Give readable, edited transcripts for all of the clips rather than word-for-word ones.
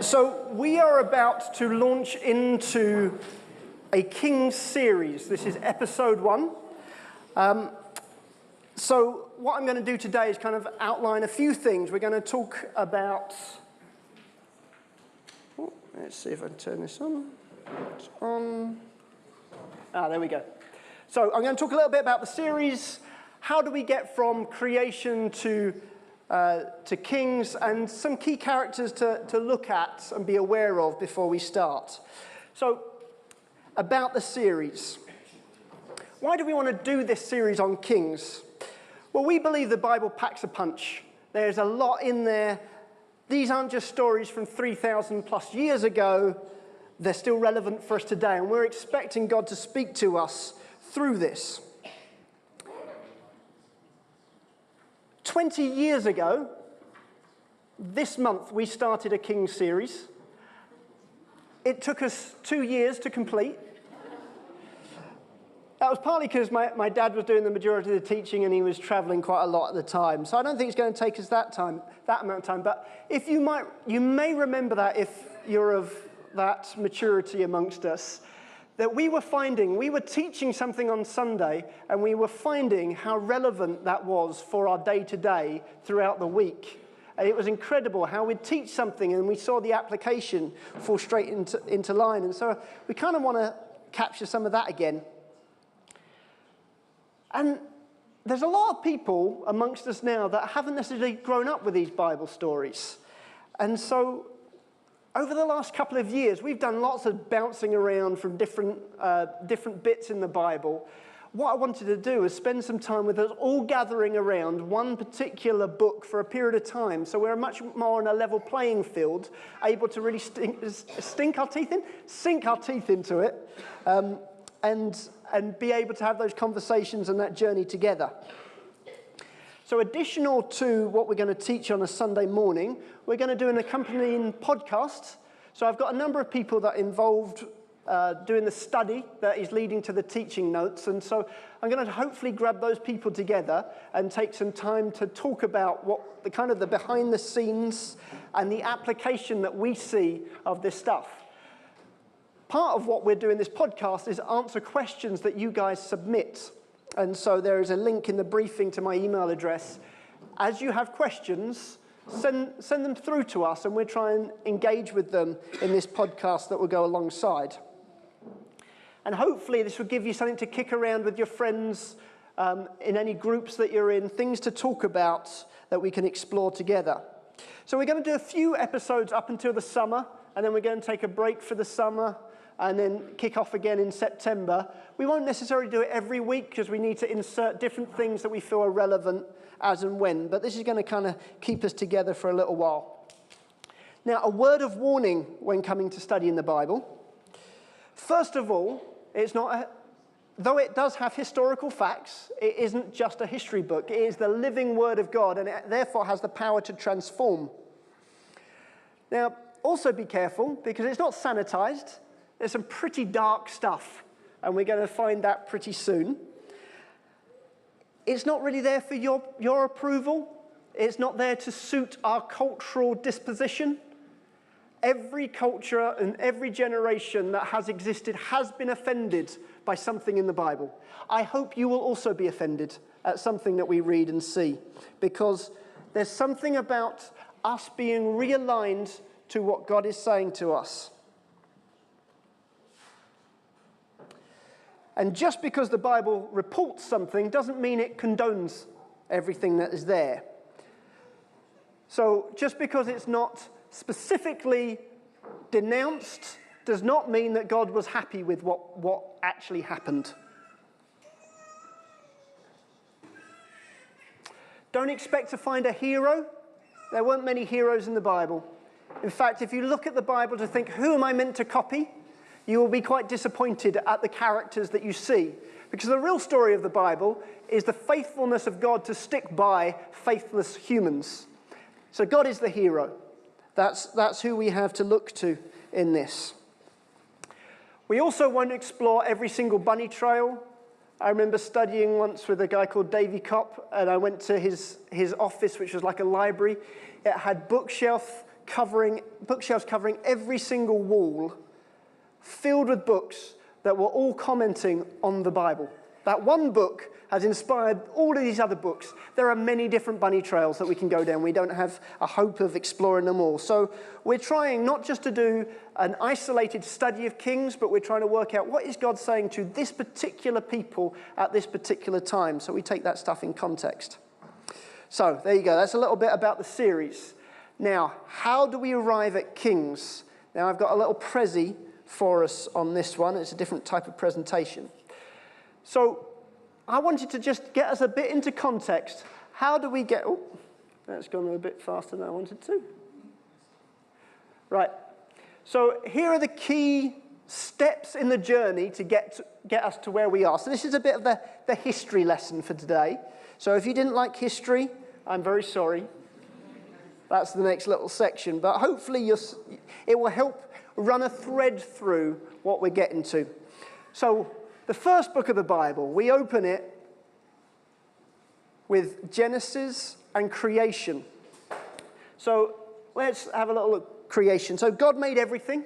So we are about to launch into a Kings series. This is episode 1. So what I'm going to do today is kind of outline a few things. We're going to talk about... let's see if I can turn this on. It's on. There we go. So I'm going to talk a little bit about the series. How do we get from creation to Kings, and some key characters to look at and be aware of before we start. So, about the series. Why do we want to do this series on Kings? Well, we believe the Bible packs a punch. There's a lot in there. These aren't just stories from 3,000 plus years ago. They're still relevant for us today, and we're expecting God to speak to us through this. 20 years ago, this month, we started a Kings series. It took us 2 years to complete. That was partly because my dad was doing the majority of the teaching and he was traveling quite a lot at the time. So I don't think it's going to take us that amount of time. But if you may remember that if you're of that maturity amongst us, that we were teaching something on Sunday, and we were finding how relevant that was for our day-to-day throughout the week. And it was incredible how we'd teach something and we saw the application fall straight into line. And so we kind of want to capture some of that again. And there's a lot of people amongst us now that haven't necessarily grown up with these Bible stories. And so over the last couple of years, we've done lots of bouncing around from different bits in the Bible. What I wanted to do is spend some time with us all gathering around one particular book for a period of time, so we're much more on a level playing field, able to really sink our teeth into it, and be able to have those conversations and that journey together. So additional to what we're going to teach on a Sunday morning, we're going to do an accompanying podcast. So I've got a number of people that are involved doing the study that is leading to the teaching notes. And so I'm going to hopefully grab those people together and take some time to talk about what the kind of the behind the scenes and the application that we see of this stuff. Part of what we're doing this podcast is answer questions that you guys submit. And so there is a link in the briefing to my email address. As you have questions, send them through to us, and we'll try and engage with them in this podcast that will go alongside. And hopefully this will give you something to kick around with your friends in any groups that you're in, things to talk about that we can explore together. So we're going to do a few episodes up until the summer, and then we're going to take a break for the summer, and then kick off again in September. We won't necessarily do it every week because we need to insert different things that we feel are relevant as and when, but this is going to kind of keep us together for a little while. Now, a word of warning when coming to studying the Bible. First of all, though it does have historical facts, it isn't just a history book. It is the living Word of God, and it therefore has the power to transform. Now, also be careful, because it's not sanitized. There's some pretty dark stuff, and we're going to find that pretty soon. It's not really there for your approval. It's not there to suit our cultural disposition. Every culture and every generation that has existed has been offended by something in the Bible. I hope you will also be offended at something that we read and see, because there's something about us being realigned to what God is saying to us. And just because the Bible reports something doesn't mean it condones everything that is there. So just because it's not specifically denounced does not mean that God was happy with what actually happened. Don't expect to find a hero. There weren't many heroes in the Bible. In fact, if you look at the Bible to think, who am I meant to copy? You will be quite disappointed at the characters that you see. Because the real story of the Bible is the faithfulness of God to stick by faithless humans. So God is the hero. That's who we have to look to in this. We also won't explore every single bunny trail. I remember studying once with a guy called Davy Kopp, and I went to his office, which was like a library. It had bookshelf bookshelves covering every single wall, filled with books that were all commenting on the Bible. That one book has inspired all of these other books. There are many different bunny trails that we can go down. We don't have a hope of exploring them all. So we're trying not just to do an isolated study of Kings, but we're trying to work out what is God saying to this particular people at this particular time. So we take that stuff in context. So there you go. That's a little bit about the series. Now, how do we arrive at Kings? Now, I've got a little Prezi for us on this one. It's a different type of presentation. So I wanted to just get us a bit into context. How do we get... Oh, that's gone a bit faster than I wanted to. Right. So here are the key steps in the journey to get us to where we are. So this is a bit of the history lesson for today. So if you didn't like history, I'm very sorry. That's the next little section. But hopefully it will help run a thread through what we're getting to. So the first book of the Bible, we open it with Genesis and creation. So let's have a little look at creation. So God made everything.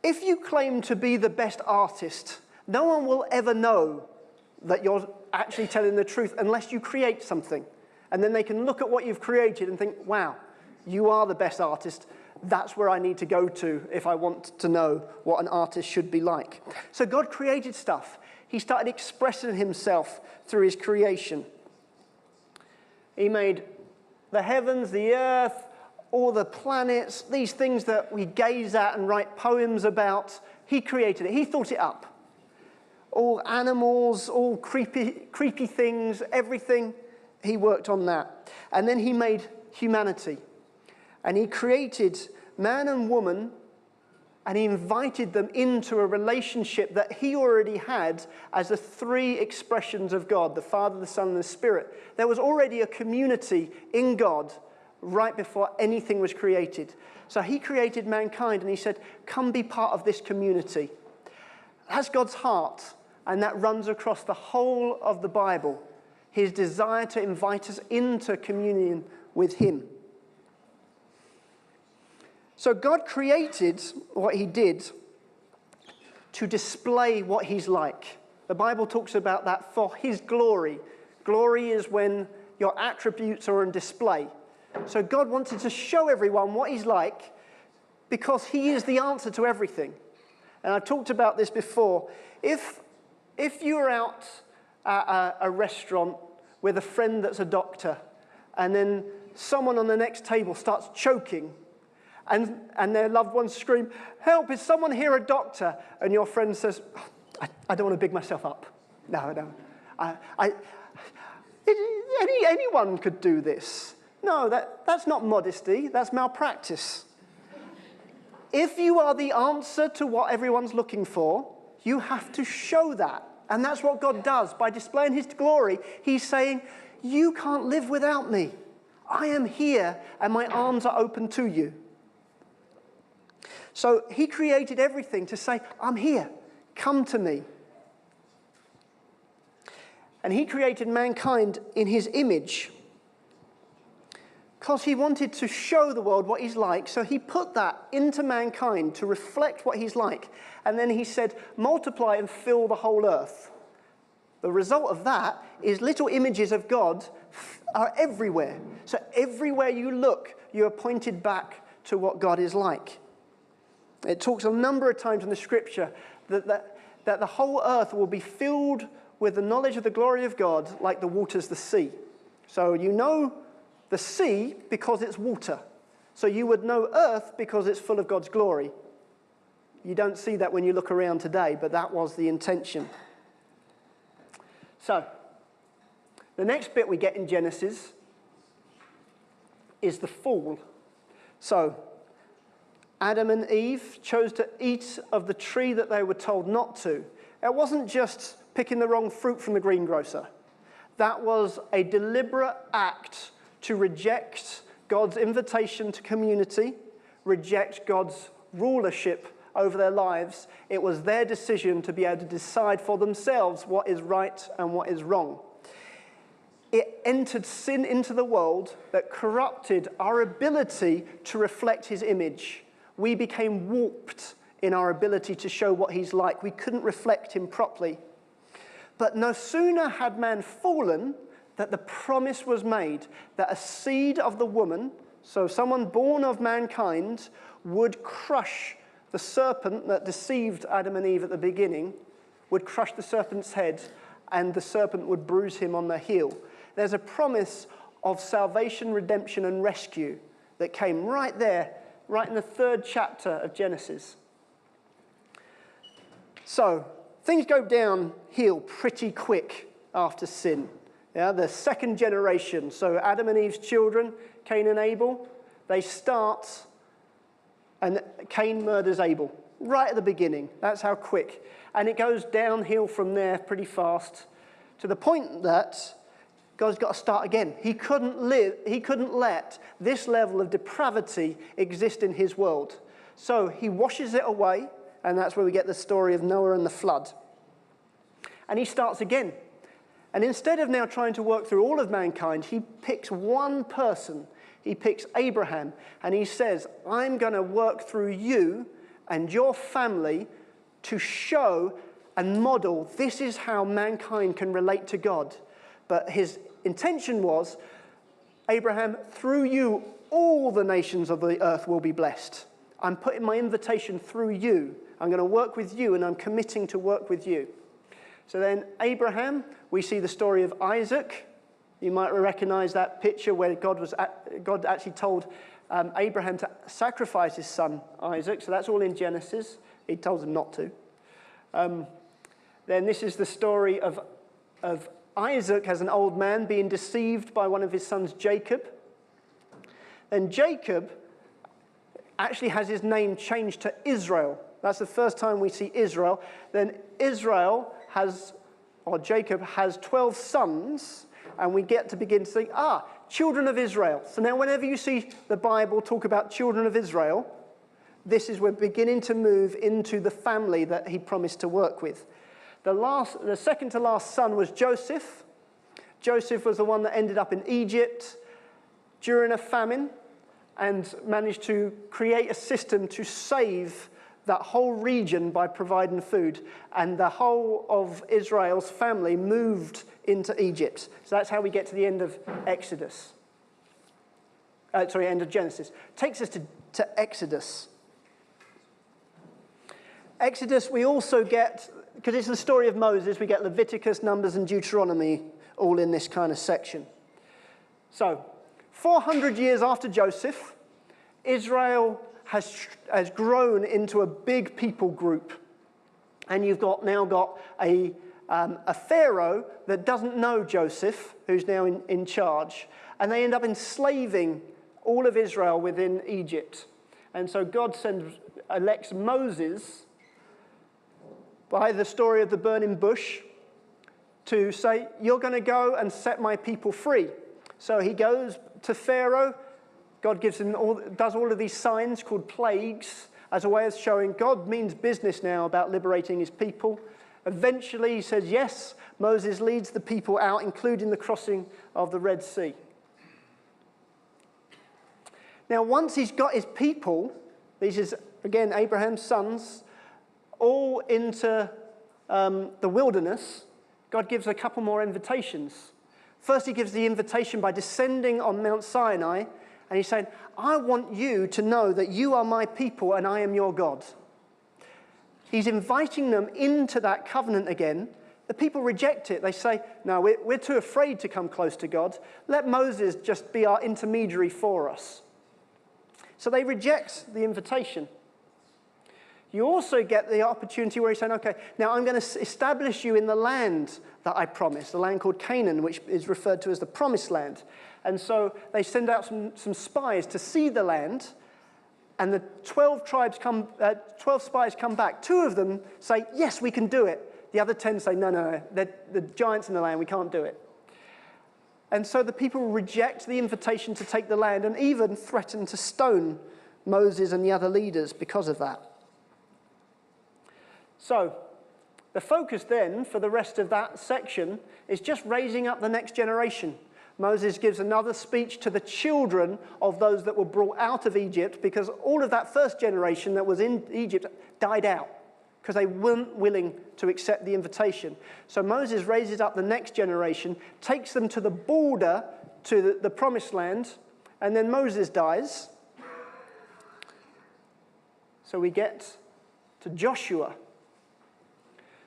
If you claim to be the best artist, no one will ever know that you're actually telling the truth unless you create something. And then they can look at what you've created and think, wow, you are the best artist. That's where I need to go to if I want to know what an artist should be like. So God created stuff. He started expressing himself through his creation. He made the heavens, the earth, all the planets, these things that we gaze at and write poems about. He created it. He thought it up. All animals, all creepy things, everything, he worked on that. And then he made humanity. And he created man and woman, and he invited them into a relationship that he already had as the three expressions of God, the Father, the Son, and the Spirit. There was already a community in God right before anything was created. So he created mankind, and he said, come be part of this community. That's God's heart, and that runs across the whole of the Bible. His desire to invite us into communion with him. So God created what he did to display what he's like. The Bible talks about that for his glory. Glory is when your attributes are on display. So God wanted to show everyone what he's like because he is the answer to everything. And I talked about this before. If you're out at a restaurant with a friend that's a doctor, and then someone on the next table starts choking, and their loved ones scream, help, is someone here a doctor? And your friend says, I don't want to big myself up. No. Anyone could do this. No, that's not modesty, that's malpractice. If you are the answer to what everyone's looking for, you have to show that. And that's what God does. By displaying his glory, he's saying, you can't live without me. I am here, and my arms are open to you. So he created everything to say, I'm here, come to me. And he created mankind in his image because he wanted to show the world what he's like. So he put that into mankind to reflect what he's like. And then he said, multiply and fill the whole earth. The result of that is little images of God are everywhere. So everywhere you look, you are pointed back to what God is like. It talks a number of times in the scripture that the whole earth will be filled with the knowledge of the glory of God like the waters the sea. So you know the sea because it's water. So you would know earth because it's full of God's glory. You don't see that when you look around today, but that was the intention. So the next bit we get in Genesis is the fall. So Adam and Eve chose to eat of the tree that they were told not to. It wasn't just picking the wrong fruit from the greengrocer. That was a deliberate act to reject God's invitation to community, reject God's rulership over their lives. It was their decision to be able to decide for themselves what is right and what is wrong. it entered sin into the world that corrupted our ability to reflect his image. We became warped in our ability to show what he's like. We couldn't reflect him properly. But no sooner had man fallen that the promise was made that a seed of the woman, so someone born of mankind, would crush the serpent that deceived Adam and Eve at the beginning, would crush the serpent's head, and the serpent would bruise him on the heel. There's a promise of salvation, redemption, and rescue that came right there, right in the 3rd chapter of Genesis. So, things go downhill pretty quick after sin. Yeah, the 2nd generation, so Adam and Eve's children, Cain and Abel, they start, and Cain murders Abel right at the beginning. That's how quick. And it goes downhill from there pretty fast to the point that God's got to start again. He couldn't let this level of depravity exist in his world. So he washes it away, and that's where we get the story of Noah and the flood. And he starts again. And instead of now trying to work through all of mankind, he picks one person. He picks Abraham, and he says, I'm going to work through you and your family to show and model this is how mankind can relate to God. But his intention was, Abraham, through you, all the nations of the earth will be blessed. I'm putting my invitation through you. I'm going to work with you, and I'm committing to work with you. So then Abraham, we see the story of Isaac. You might recognize that picture where God actually told Abraham to sacrifice his son Isaac. So that's all in Genesis. He told him not to. Then this is the story of Isaac as an old man being deceived by one of his sons, Jacob. Then Jacob actually has his name changed to Israel. That's the first time we see Israel. Then Jacob has 12 sons, and we get to begin to think, children of Israel. So now whenever you see the Bible talk about children of Israel, this is we're beginning to move into the family that he promised to work with. The second to last son was Joseph. Joseph was the one that ended up in Egypt during a famine and managed to create a system to save that whole region by providing food. And the whole of Israel's family moved into Egypt. So that's how we get to the end of Exodus. End of Genesis. Takes us to Exodus. Exodus, we also get, because it's the story of Moses, we get Leviticus, Numbers, and Deuteronomy all in this kind of section. So, 400 years after Joseph, Israel has grown into a big people group. And you've now got a Pharaoh that doesn't know Joseph, who's now in charge. And they end up enslaving all of Israel within Egypt. And so God elects Moses, by the story of the burning bush, to say, you're going to go and set my people free. So he goes to Pharaoh. God does all of these signs called plagues as a way of showing God means business now about liberating his people. Eventually, he says yes. Moses leads the people out, including the crossing of the Red Sea. Now, once he's got his people, these is, again, Abraham's sons, all into the wilderness, God gives a couple more invitations. First, he gives the invitation by descending on Mount Sinai, and he's saying, I want you to know that you are my people and I am your God. He's inviting them into that covenant again. The people reject it. They say, no, we're too afraid to come close to God. Let Moses just be our intermediary for us. So they reject the invitation. You also get the opportunity where he's saying, okay, now I'm going to establish you in the land that I promised, the land called Canaan, which is referred to as the promised land. And so they send out some spies to see the land, and the 12 spies come back. 2 of them say, yes, we can do it. The other 10 say, no, the giants in the land, we can't do it. And so the people reject the invitation to take the land and even threaten to stone Moses and the other leaders because of that. So, The focus then for the rest of that section is just raising up the next generation. Moses gives another speech to the children of those that were brought out of Egypt, because all of that first generation that was in Egypt died out because they weren't willing to accept the invitation. So Moses raises up the next generation, takes them to the border to the promised land, and then Moses dies. So we get to Joshua.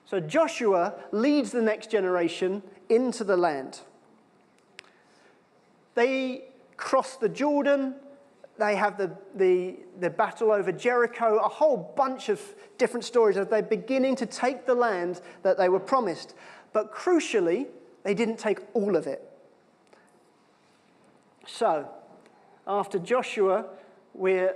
So Joshua leads the next generation into the land. They cross the Jordan. They have the battle over Jericho, a whole bunch of different stories as they're beginning to take the land that they were promised. But crucially, they didn't take all of it. So, after Joshua, we're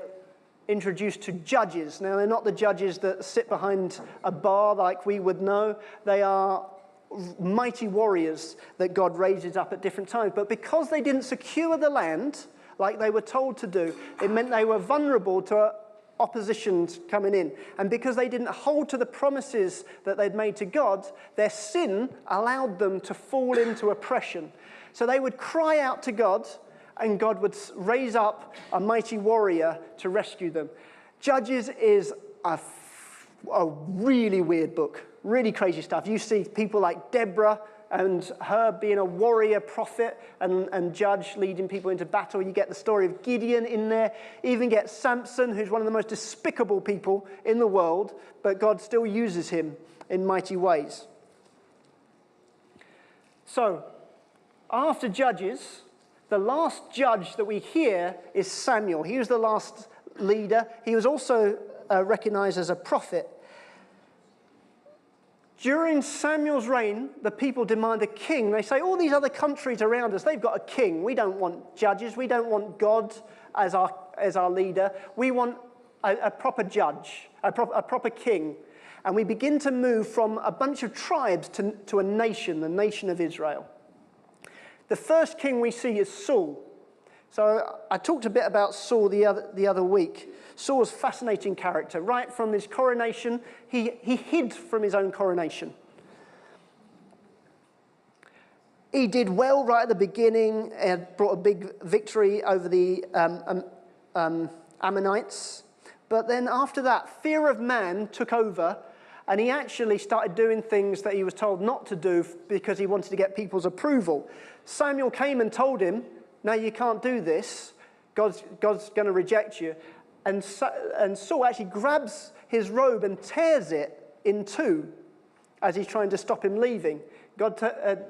introduced to judges. Now, they're not the judges that sit behind a bar like we would know. They are mighty warriors that God raises up at different times. But because they didn't secure the land like they were told to do, it meant they were vulnerable to oppositions coming in. And because they didn't hold to the promises that they'd made to God, their sin allowed them to fall into oppression. So they would cry out to God, and God would raise up a mighty warrior to rescue them. Judges is a really weird book, really crazy stuff. You see people like Deborah and her being a warrior prophet and judge leading people into battle. You get the story of Gideon in there. You even get Samson, who's one of the most despicable people in the world, but God still uses him in mighty ways. So, after Judges, the last judge that we hear is Samuel. He was the last leader. He was also recognized as a prophet. During Samuel's reign, the people demand a king. They say, all these other countries around us, they've got a king. We don't want judges. We don't want God as our leader. We want a proper judge, a proper king. And we begin to move from a bunch of tribes to a nation, the nation of Israel. The first king we see is Saul. So I talked a bit about Saul the other week. Saul was a fascinating character. Right from his coronation, he hid from his own coronation. He did well right at the beginning and brought a big victory over the Ammonites. But then after that, fear of man took over, and he actually started doing things that he was told not to do because he wanted to get people's approval. Samuel came and told him, no, you can't do this. God's going to reject you. And Saul actually grabs his robe and tears it in two as he's trying to stop him leaving.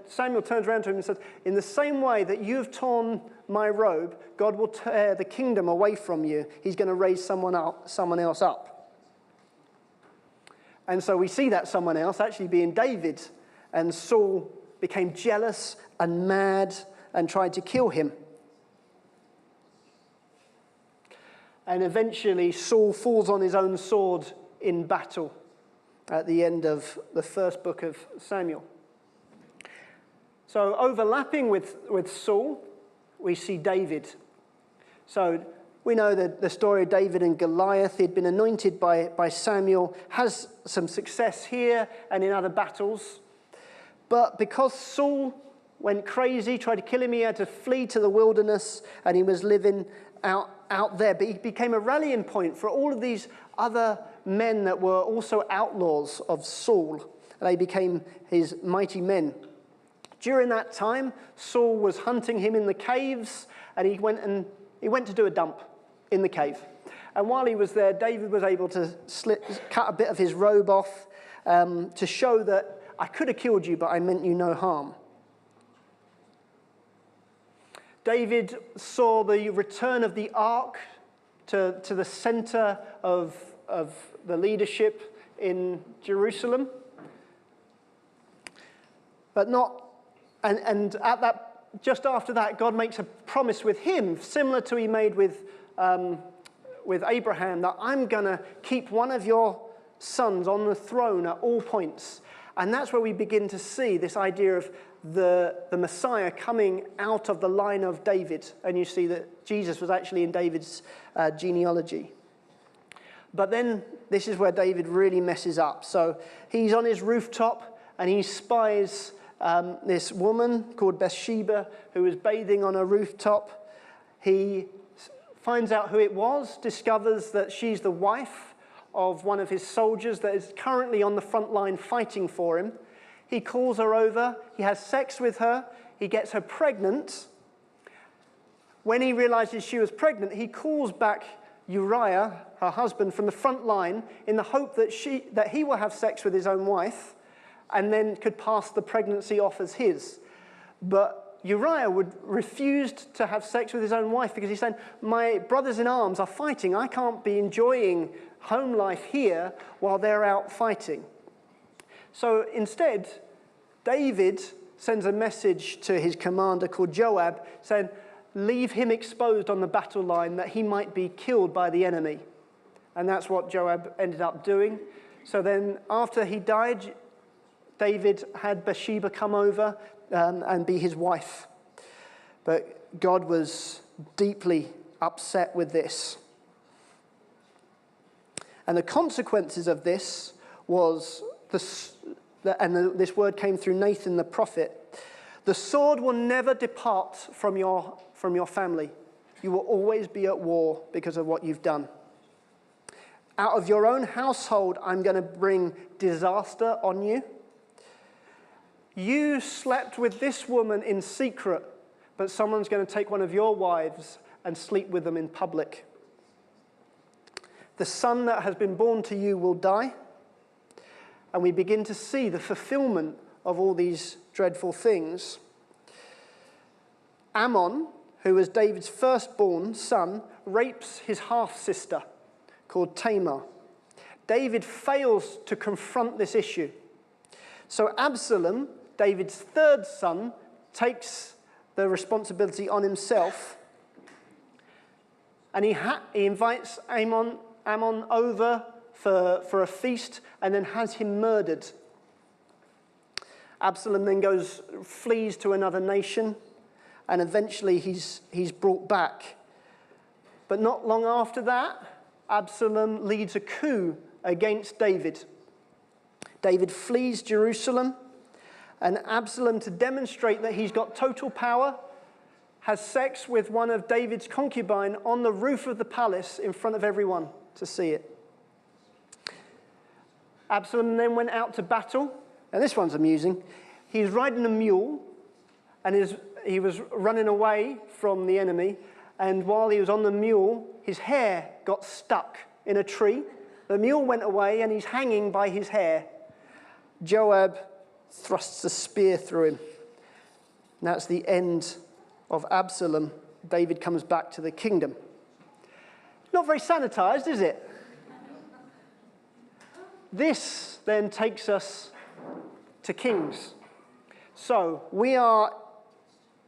Samuel turns around to him and says, in the same way that you've torn my robe, God will tear the kingdom away from you. He's going to raise someone else up. And so we see that someone else actually being David. And Saul became jealous and mad and tried to kill him. And eventually Saul falls on his own sword in battle at the end of the first book of Samuel. So overlapping with Saul, we see David. So we know the story of David and Goliath. He'd been anointed by Samuel, has some success here and in other battles. But because Saul went crazy, tried to kill him, he had to flee to the wilderness, and he was living out there. But he became a rallying point for all of these other men that were also outlaws of Saul. They became his mighty men. During that time, Saul was hunting him in the caves, and he went to do a dump in the cave. And while he was there, David was able to cut a bit of his robe off to show that I could have killed you, but I meant you no harm. David saw the return of the ark to the center of the leadership in Jerusalem. But and at that, just after that, God makes a promise with him, similar to he made with Abraham, that I'm going to keep one of your sons on the throne at all points. And that's where we begin to see this idea of the Messiah coming out of the line of David. And you see that Jesus was actually in David's genealogy. But then this is where David really messes up. So he's on his rooftop and he spies this woman called Bathsheba who is bathing on a rooftop. He finds out who it was, discovers that she's the wife of one of his soldiers that is currently on the front line fighting for him. He calls her over, he has sex with her, he gets her pregnant. When he realizes she was pregnant, he calls back Uriah, her husband, from the front line in the hope that he will have sex with his own wife and then could pass the pregnancy off as his. But Uriah would refuse to have sex with his own wife because he's saying, my brothers in arms are fighting. I can't be enjoying home life here while they're out fighting. So instead, David sends a message to his commander called Joab saying, leave him exposed on the battle line that he might be killed by the enemy. And that's what Joab ended up doing. So then after he died, David had Bathsheba come over and be his wife. But God was deeply upset with this. And the consequences of this was, this word came through Nathan the prophet, the sword will never depart from your family. You will always be at war because of what you've done. Out of your own household, I'm going to bring disaster on you. You slept with this woman in secret, but someone's going to take one of your wives and sleep with them in public. The son that has been born to you will die. And we begin to see the fulfillment of all these dreadful things. Ammon, who was David's firstborn son, rapes his half-sister called Tamar. David fails to confront this issue. So Absalom, David's third son, takes the responsibility on himself, and he invites Ammon over for a feast and then has him murdered. Absalom then flees to another nation, and eventually he's brought back. But not long after that, Absalom leads a coup against David. David flees Jerusalem, and Absalom, to demonstrate that he's got total power, has sex with one of David's concubines on the roof of the palace in front of everyone to see it. Absalom then went out to battle, and this one's amusing. He's riding a mule, and he was running away from the enemy, and while he was on the mule, his hair got stuck in a tree. The mule went away, and he's hanging by his hair. Joab thrusts a spear through him. And that's the end of Absalom. David comes back to the kingdom. Not very sanitized, is it? This then takes us to Kings. So we are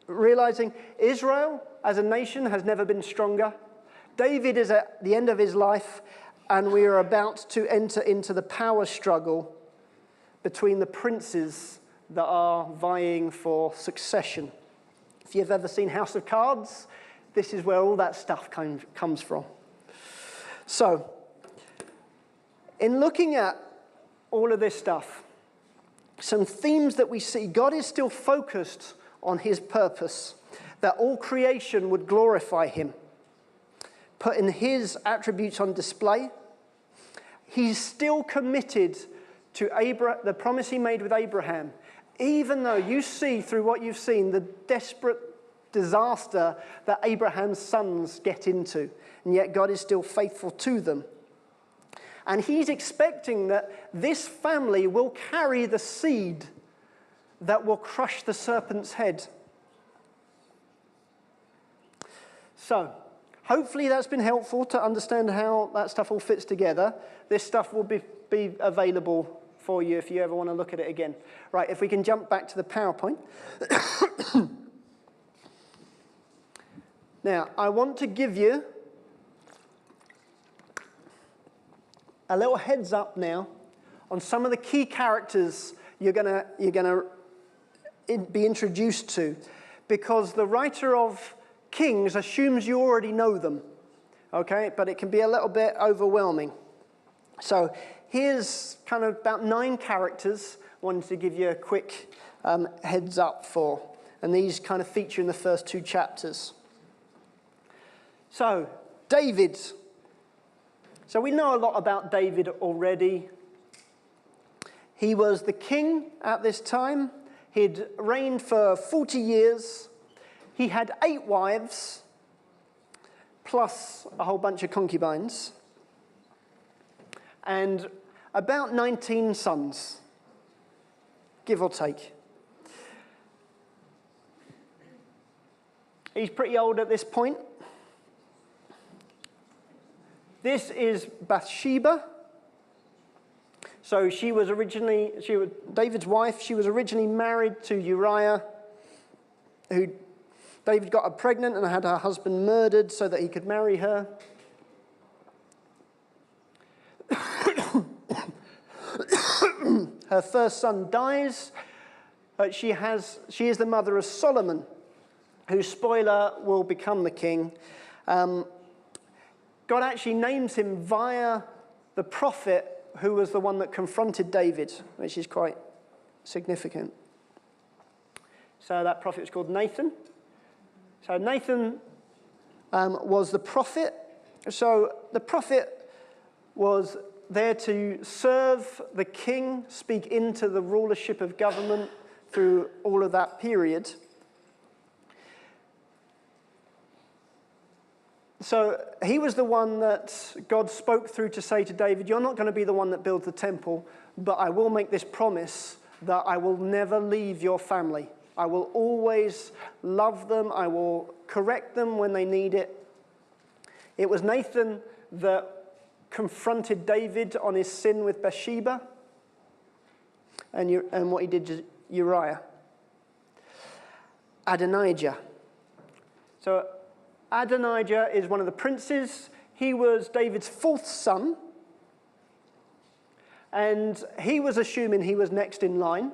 realizing Israel as a nation has never been stronger. David is at the end of his life, and we are about to enter into the power struggle between the princes that are vying for succession. If you've ever seen House of Cards, this is where all that stuff comes from. So, in looking at all of this stuff, some themes that we see, God is still focused on his purpose, that all creation would glorify him, putting his attributes on display. He's still committed to the promise he made with Abraham, even though you see through what you've seen the desperate disaster that Abraham's sons get into, and yet God is still faithful to them. And he's expecting that this family will carry the seed that will crush the serpent's head. So, hopefully that's been helpful to understand how that stuff all fits together. This stuff will be available for you if you ever want to look at it again. Right, if we can jump back to the PowerPoint. Now, I want to give you a little heads up now on some of the key characters you're gonna be introduced to, because the writer of Kings assumes you already know them, okay? But it can be a little bit overwhelming. So here's kind of about 9 characters I wanted to give you a quick heads up for. And these kind of feature in the first 2 chapters. So, David. So we know a lot about David already. He was the king at this time. He'd reigned for 40 years. He had 8 wives, plus a whole bunch of concubines, and about 19 sons, give or take. He's pretty old at this point. This is Bathsheba. So she was David's wife. She was originally married to Uriah, who David got her pregnant and had her husband murdered so that he could marry her. Her first son dies. She is the mother of Solomon, who, spoiler, will become the king. God actually names him via the prophet who was the one that confronted David, which is quite significant. So that prophet was called Nathan. So Nathan was the prophet. So the prophet was there to serve the king, speak into the rulership of government through all of that period. So he was the one that God spoke through to say to David, you're not going to be the one that builds the temple, but I will make this promise that I will never leave your family. I will always love them. I will correct them when they need it. It was Nathan that confronted David on his sin with Bathsheba and what he did to Uriah. Adonijah. So Adonijah is one of the princes. He was David's 4th son. And he was assuming he was next in line.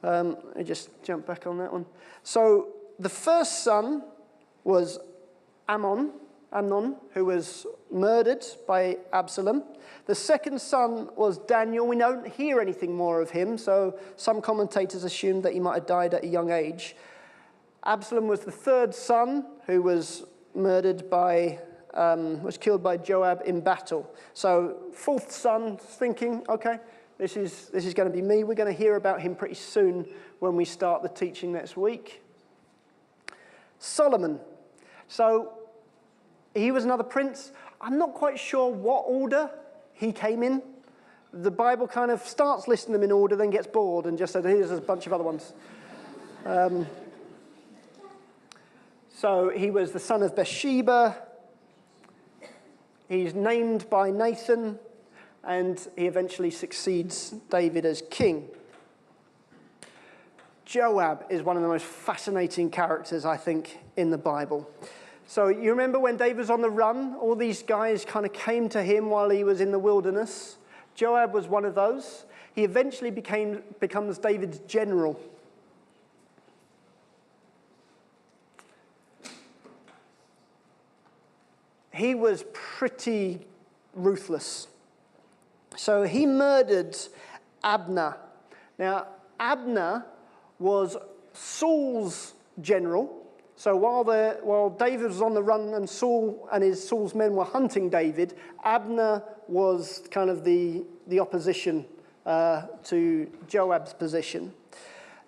Let me just jump back on that one. So the first son was Amnon, who was murdered by Absalom. The second son was Daniel. We don't hear anything more of him, so some commentators assumed that he might have died at a young age. Absalom was the 3rd son, who was murdered was killed by Joab in battle. So 4th son, thinking, okay, this is going to be me. We're going to hear about him pretty soon when we start the teaching next week. Solomon. So he was another prince. I'm not quite sure what order he came in. The Bible kind of starts listing them in order, then gets bored and just says, here's a bunch of other ones. So he was the son of Bathsheba. He's named by Nathan, and he eventually succeeds David as king. Joab is one of the most fascinating characters, I think, in the Bible. So you remember when David was on the run, all these guys kind of came to him while he was in the wilderness. Joab was one of those. He eventually becomes David's general. He was pretty ruthless. So he murdered Abner. Now, Abner was Saul's general. So while David was on the run and Saul's men were hunting David, Abner was kind of the opposition to Joab's position.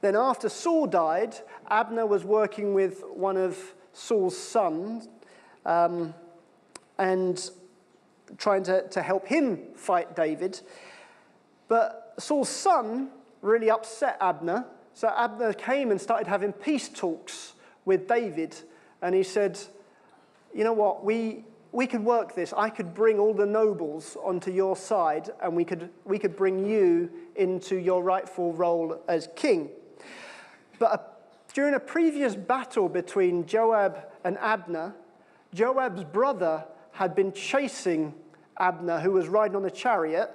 Then after Saul died, Abner was working with one of Saul's sons and trying to help him fight David. But Saul's son really upset Abner. So Abner came and started having peace talks with David. And he said, you know what, we could work this. I could bring all the nobles onto your side, and we could bring you into your rightful role as king. But during a previous battle between Joab and Abner, Joab's brother had been chasing Abner, who was riding on a chariot.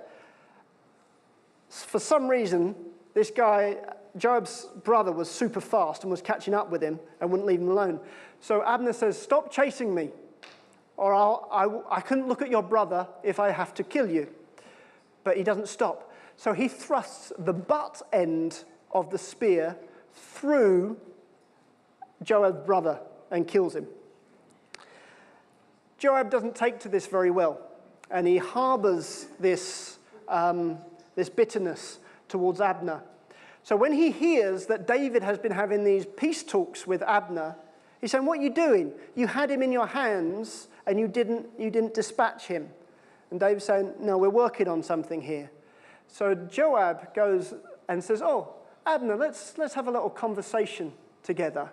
For some reason, this guy, Joab's brother, was super fast and was catching up with him and wouldn't leave him alone. So Abner says, stop chasing me, or I couldn't look at your brother if I have to kill you. But he doesn't stop. So he thrusts the butt end of the spear through Joab's brother and kills him. Joab doesn't take to this very well, and he harbors this bitterness towards Abner. So when he hears that David has been having these peace talks with Abner, he's saying, what are you doing? You had him in your hands, and you didn't dispatch him. And David's saying, no, we're working on something here. So Joab goes and says, oh, Abner, let's have a little conversation together.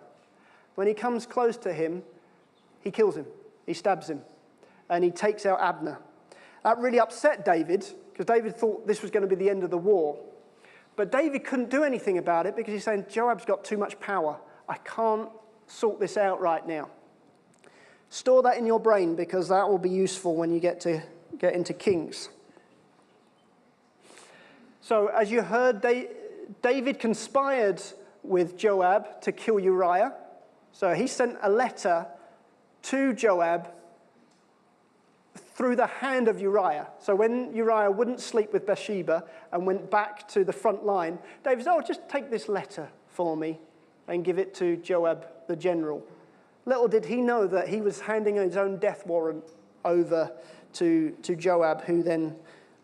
When he comes close to him, he kills him. He stabs him. And he takes out Abner. That really upset David, because David thought this was going to be the end of the war. But David couldn't do anything about it because he's saying, Joab's got too much power. I can't sort this out right now. Store that in your brain, because that will be useful when you get into Kings. So as you heard, David conspired with Joab to kill Uriah. So he sent a letter to Joab through the hand of Uriah. So when Uriah wouldn't sleep with Bathsheba and went back to the front line, David said, oh, just take this letter for me and give it to Joab the general. Little did he know that he was handing his own death warrant over to Joab, who then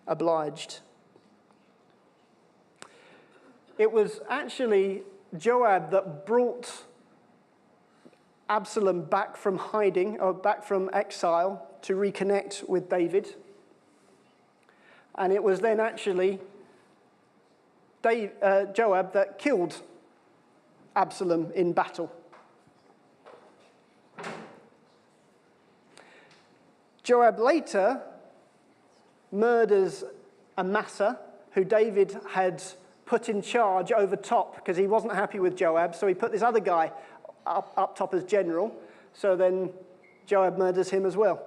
obliged. It was actually Joab that brought Absalom back from hiding, or back from exile, to reconnect with David. And it was then actually Joab that killed Absalom in battle. Joab later murders Amasa, who David had put in charge over top because he wasn't happy with Joab, so he put this other guy up top as general. So then Joab murders him as well.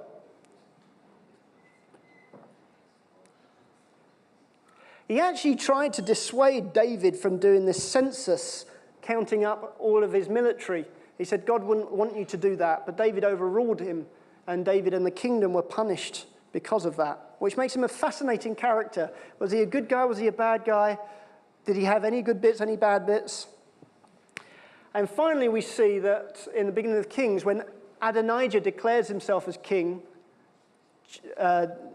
He actually tried to dissuade David from doing this census, counting up all of his military. He said God wouldn't want you to do that, but David overruled him, and David and the kingdom were punished because of that, which makes him a fascinating character. Was he a good guy? Was he a bad guy? Did he have any good bits, any bad bits? And finally, we see that in the beginning of Kings, when Adonijah declares himself as king,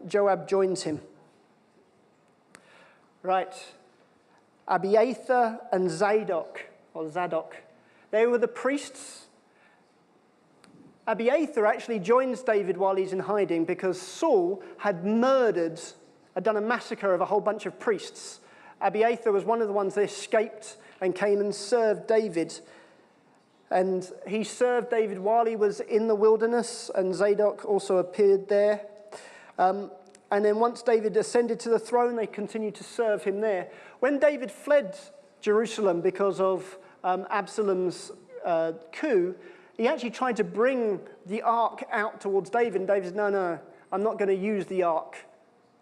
Joab joins him. Right. Abiathar and Zadok, they were the priests. Abiathar actually joins David while he's in hiding because Saul had done a massacre of a whole bunch of priests. Abiathar was one of the ones that escaped and came and served David. And he served David while he was in the wilderness, and Zadok also appeared there. And then once David ascended to the throne, they continued to serve him there. When David fled Jerusalem because of Absalom's coup, he actually tried to bring the ark out towards David. And David said, no, I'm not going to use the ark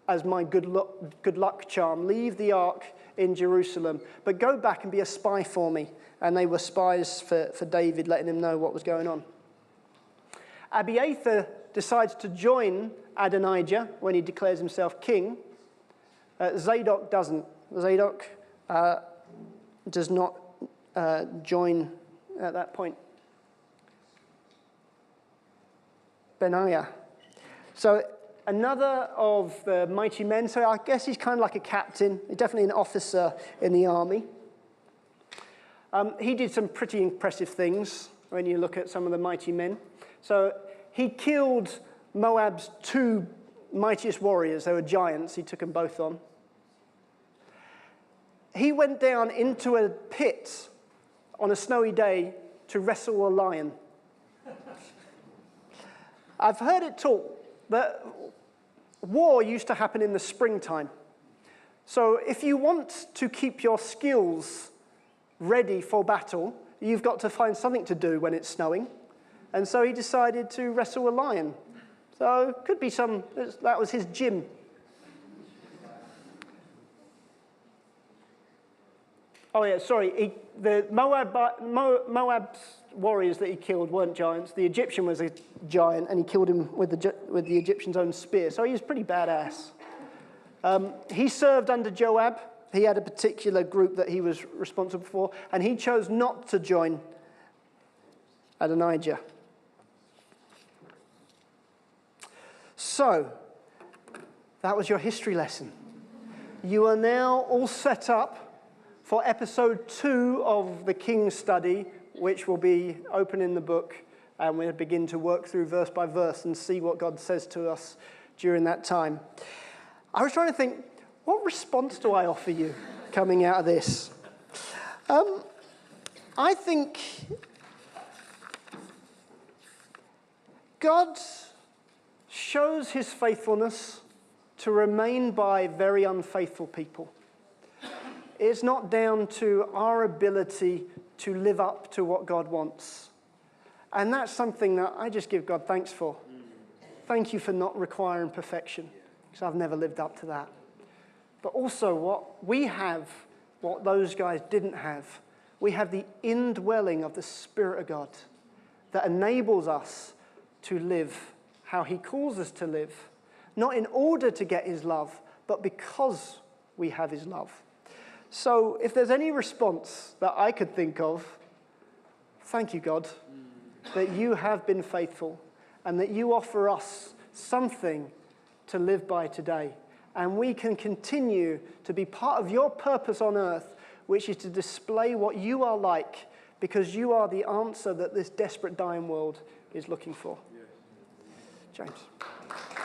as my good luck charm. Leave the ark in Jerusalem, but go back and be a spy for me. And they were spies for David, letting him know what was going on. Abiathar decides to join Adonijah when he declares himself king. Zadok doesn't. Zadok does not join at that point. Benaiah. So another of the mighty men, so I guess he's kind of like a captain, definitely an officer in the army. He did some pretty impressive things when you look at some of the mighty men. So he killed Moab's two mightiest warriors. They were giants. He took them both on. He went down into a pit on a snowy day to wrestle a lion. I've heard it taught that war used to happen in the springtime. So if you want to keep your skills ready for battle, you've got to find something to do when it's snowing. And so he decided to wrestle a lion. So could be that was his gym. Oh yeah, sorry. The Moab's warriors that he killed weren't giants. The Egyptian was a giant, and he killed him with the Egyptian's own spear. So he was pretty badass. He served under Joab. He had a particular group that he was responsible for, and he chose not to join Adonijah. So, that was your history lesson. You are now all set up for episode 2 of the King's Study, which will be open in the book, and we'll begin to work through verse by verse and see what God says to us during that time. I was trying to think, what response do I offer you coming out of this? I think God shows his faithfulness to remain by very unfaithful people. It's not down to our ability to live up to what God wants. And that's something that I just give God thanks for. Thank you for not requiring perfection, because I've never lived up to that. But also what we have, what those guys didn't have, we have the indwelling of the Spirit of God that enables us to live how he calls us to live, not in order to get his love, but because we have his love. So if there's any response that I could think of, thank you, God, that you have been faithful and that you offer us something to live by today. And we can continue to be part of your purpose on earth, which is to display what you are like, because you are the answer that this desperate, dying world is looking for. James.